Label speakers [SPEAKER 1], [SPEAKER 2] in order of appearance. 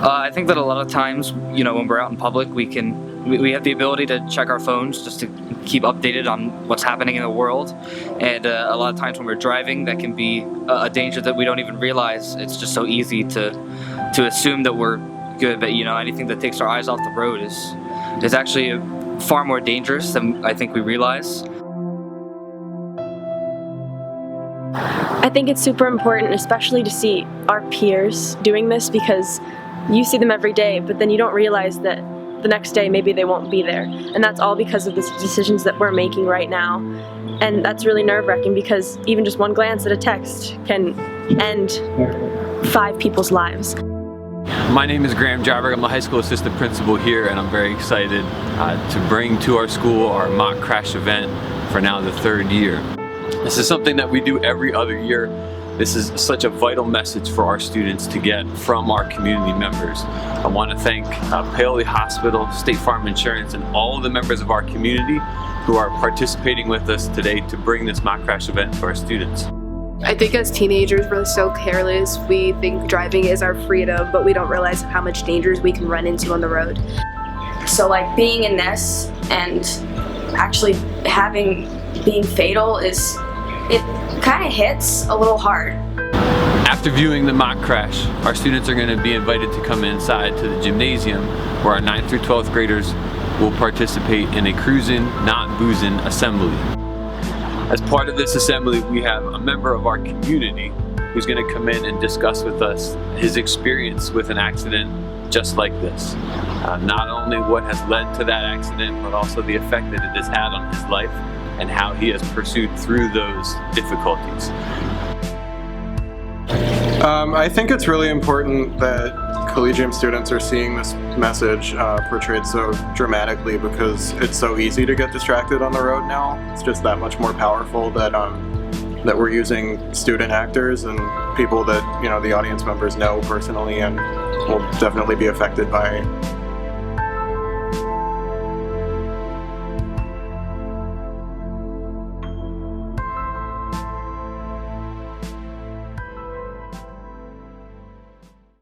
[SPEAKER 1] I think that a lot of times, when we're out in public, we have the ability to check our phones just to keep updated on what's happening in the world. And a lot of times when we're driving, that can be a danger that we don't even realize. It's just so easy to assume that we're good, but anything that takes our eyes off the road is actually far more dangerous than I think we realize.
[SPEAKER 2] I think it's super important, especially to see our peers doing this, because you see them every day, but then you don't realize that the next day maybe they won't be there. And that's all because of the decisions that we're making right now. And that's really nerve-wracking, because even just one glance at a text can end 5 people's lives.
[SPEAKER 3] My name is Graham Jarberg. I'm the high school assistant principal here, and I'm very excited to bring to our school our mock crash event for now the 3rd year. This is something that we do every other year. This is such a vital message for our students to get from our community members. I want to thank Paoli Hospital, State Farm Insurance, and all of the members of our community who are participating with us today to bring this mock crash event to our students.
[SPEAKER 4] I think as teenagers we're so careless. We think driving is our freedom, but we don't realize how much dangers we can run into on the road.
[SPEAKER 5] So like being in this and actually being fatal it kind of hits a little hard.
[SPEAKER 3] After viewing the mock crash, our students are going to be invited to come inside to the gymnasium where our 9th through 12th graders will participate in a Cruisin, not Boozin assembly. As part of this assembly, we have a member of our community who's going to come in and discuss with us his experience with an accident just like this. Not only what has led to that accident, but also the effect that it has had on his life and how he has pursued through those difficulties.
[SPEAKER 6] I think it's really important that Collegium students are seeing this message portrayed so dramatically, because it's so easy to get distracted on the road now. It's just that much more powerful that we're using student actors and people that the audience members know personally and will definitely be affected by